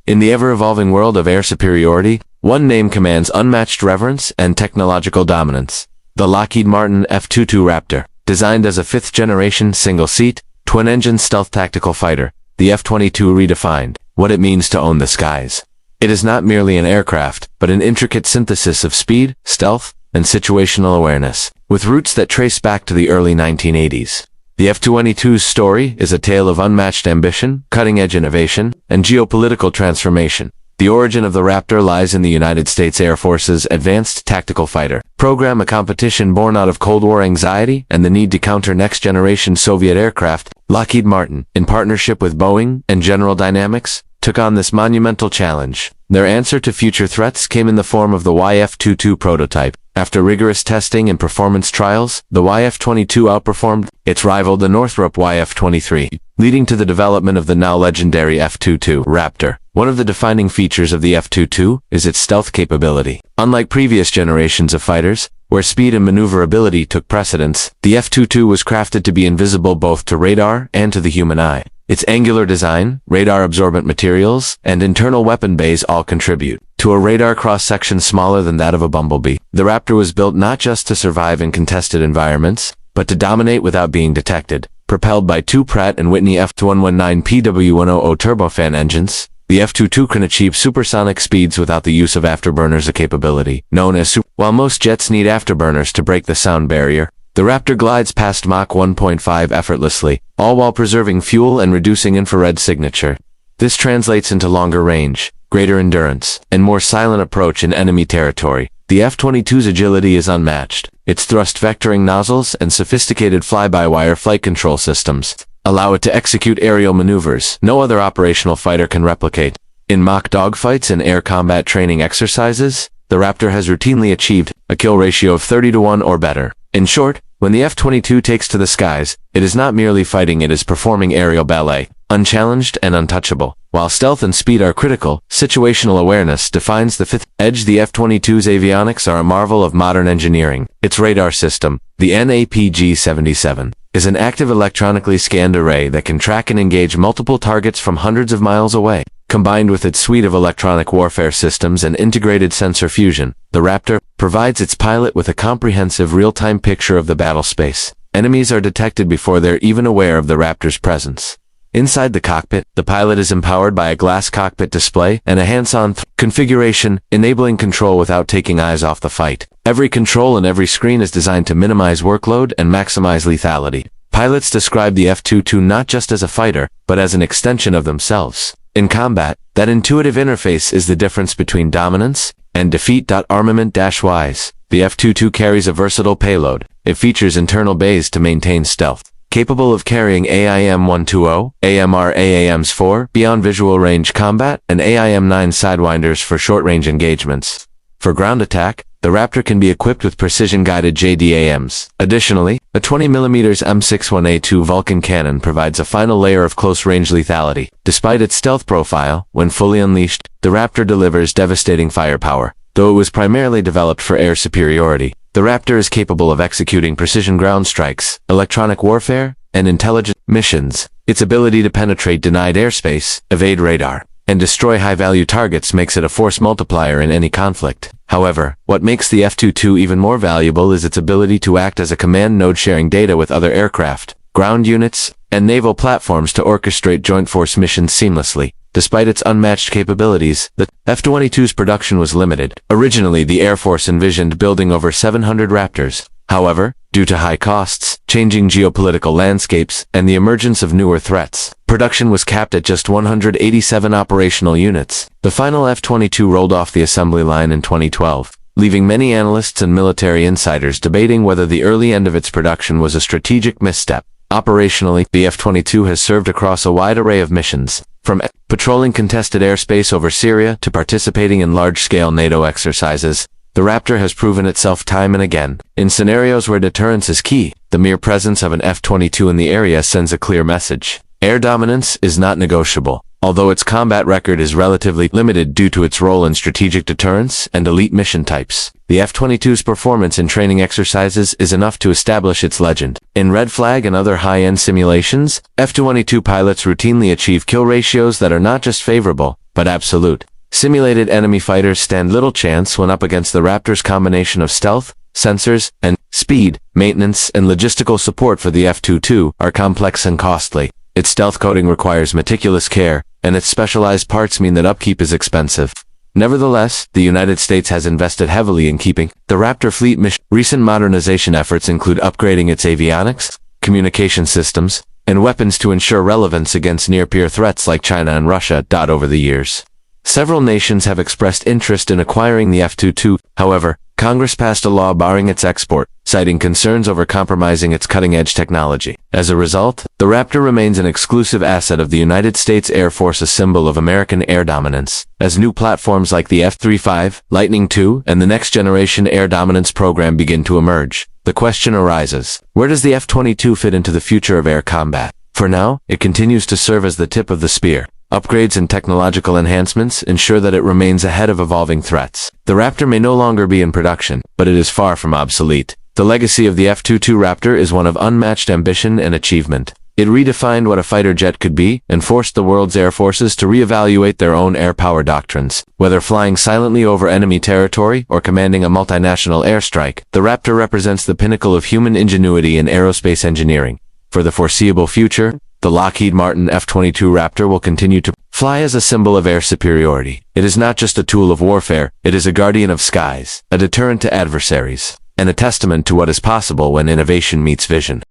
In the ever-evolving world of air superiority, one name commands unmatched reverence and technological dominance. The Lockheed Martin F-22 Raptor. Designed as a fifth-generation, single-seat, twin-engine stealth tactical fighter, the F-22 redefined what it means to own the skies. It is not merely an aircraft, but an intricate synthesis of speed, stealth, and situational awareness, with roots that trace back to the early 1980s. The F-22's story is a tale of unmatched ambition, cutting-edge innovation, and geopolitical transformation. The origin of the Raptor lies in the United States Air Force's Advanced Tactical Fighter program, a competition born out of Cold War anxiety and the need to counter next-generation Soviet aircraft. Lockheed Martin, in partnership with Boeing and General Dynamics, took on this monumental challenge. Their answer to future threats came in the form of the YF-22 prototype. After rigorous testing and performance trials, the YF-22 outperformed its rival, the Northrop YF-23, leading to the development of the now legendary F-22 Raptor. One of the defining features of the F-22 is its stealth capability. Unlike previous generations of fighters, where speed and maneuverability took precedence, the F-22 was crafted to be invisible both to radar and to the human eye. Its angular design, radar-absorbent materials, and internal weapon bays all contribute to a radar cross-section smaller than that of a bumblebee. The Raptor was built not just to survive in contested environments, but to dominate without being detected. Propelled by two Pratt & Whitney F119 PW100 turbofan engines, the F-22 can achieve supersonic speeds without the use of afterburners, a capability known as While most jets need afterburners to break the sound barrier, the Raptor glides past Mach 1.5 effortlessly, all while preserving fuel and reducing infrared signature. This translates into longer range, greater endurance, and more silent approach in enemy territory. The F-22's agility is unmatched. Its thrust vectoring nozzles and sophisticated fly-by-wire flight control systems allow it to execute aerial maneuvers no other operational fighter can replicate. In mock dogfights and air combat training exercises, the Raptor has routinely achieved a kill ratio of 30-to-1 or better. In short, when the F-22 takes to the skies, it is not merely fighting, it is performing aerial ballet, unchallenged and untouchable. While stealth and speed are critical, situational awareness defines the fifth edge. The F-22's avionics are a marvel of modern engineering. Its radar system, the NAPG-77, is an active electronically scanned array that can track and engage multiple targets from hundreds of miles away. Combined with its suite of electronic warfare systems and integrated sensor fusion, the Raptor provides its pilot with a comprehensive real-time picture of the battle space. Enemies are detected before they're even aware of the Raptor's presence. Inside the cockpit, the pilot is empowered by a glass cockpit display and a hands-on configuration, enabling control without taking eyes off the fight. Every control and every screen is designed to minimize workload and maximize lethality. Pilots describe the F-22 not just as a fighter, but as an extension of themselves. In combat, that intuitive interface is the difference between dominance and defeat. Armament-wise, the F-22 carries a versatile payload. It features internal bays to maintain stealth, capable of carrying AIM-120, AMR AAMs-4 beyond visual range combat, and AIM-9 sidewinders for short-range engagements. For ground attack, the Raptor can be equipped with precision-guided JDAMs. Additionally, a 20mm M61A2 Vulcan cannon provides a final layer of close-range lethality. Despite its stealth profile, when fully unleashed, the Raptor delivers devastating firepower. Though it was primarily developed for air superiority, the Raptor is capable of executing precision ground strikes, electronic warfare, and intelligence missions. Its ability to penetrate denied airspace, evade radar, and destroy high-value targets makes it a force multiplier in any conflict. However, what makes the F-22 even more valuable is its ability to act as a command node, sharing data with other aircraft, ground units, and naval platforms to orchestrate joint force missions seamlessly. Despite its unmatched capabilities, the F-22's production was limited. Originally, the Air Force envisioned building over 700 Raptors. However, due to high costs, changing geopolitical landscapes, and the emergence of newer threats, production was capped at just 187 operational units. The final F-22 rolled off the assembly line in 2012, leaving many analysts and military insiders debating whether the early end of its production was a strategic misstep. Operationally, the F-22 has served across a wide array of missions, from patrolling contested airspace over Syria to participating in large-scale NATO exercises. The Raptor has proven itself time and again. In scenarios where deterrence is key, the mere presence of an F-22 in the area sends a clear message. Air dominance is not negotiable. Although its combat record is relatively limited due to its role in strategic deterrence and elite mission types, the F-22's performance in training exercises is enough to establish its legend. In Red Flag and other high-end simulations, F-22 pilots routinely achieve kill ratios that are not just favorable, but absolute. Simulated enemy fighters stand little chance when up against the Raptor's combination of stealth, sensors, and speed. Maintenance and logistical support for the F-22 are complex and costly. Its stealth coating requires meticulous care, and its specialized parts mean that upkeep is expensive. Nevertheless, the United States has invested heavily in keeping the Raptor fleet mission. Recent modernization efforts include upgrading its avionics, communication systems, and weapons to ensure relevance against near-peer threats like China and Russia. Over the years, several nations have expressed interest in acquiring the F-22. However, Congress passed a law barring its export, citing concerns over compromising its cutting-edge technology. As a result, the Raptor remains an exclusive asset of the United States Air Force, a symbol of American air dominance. As new platforms like the F-35, Lightning II, and the Next Generation Air Dominance program begin to emerge, the question arises, where does the F-22 fit into the future of air combat? For now, it continues to serve as the tip of the spear. Upgrades and technological enhancements ensure that it remains ahead of evolving threats. The Raptor may no longer be in production, but it is far from obsolete. The legacy of the F-22 Raptor is one of unmatched ambition and achievement. It redefined what a fighter jet could be and forced the world's air forces to reevaluate their own air power doctrines. Whether flying silently over enemy territory or commanding a multinational airstrike, the Raptor represents the pinnacle of human ingenuity in aerospace engineering. For the foreseeable future, the Lockheed Martin F-22 Raptor will continue to fly as a symbol of air superiority. It is not just a tool of warfare, it is a guardian of skies, a deterrent to adversaries, and a testament to what is possible when innovation meets vision.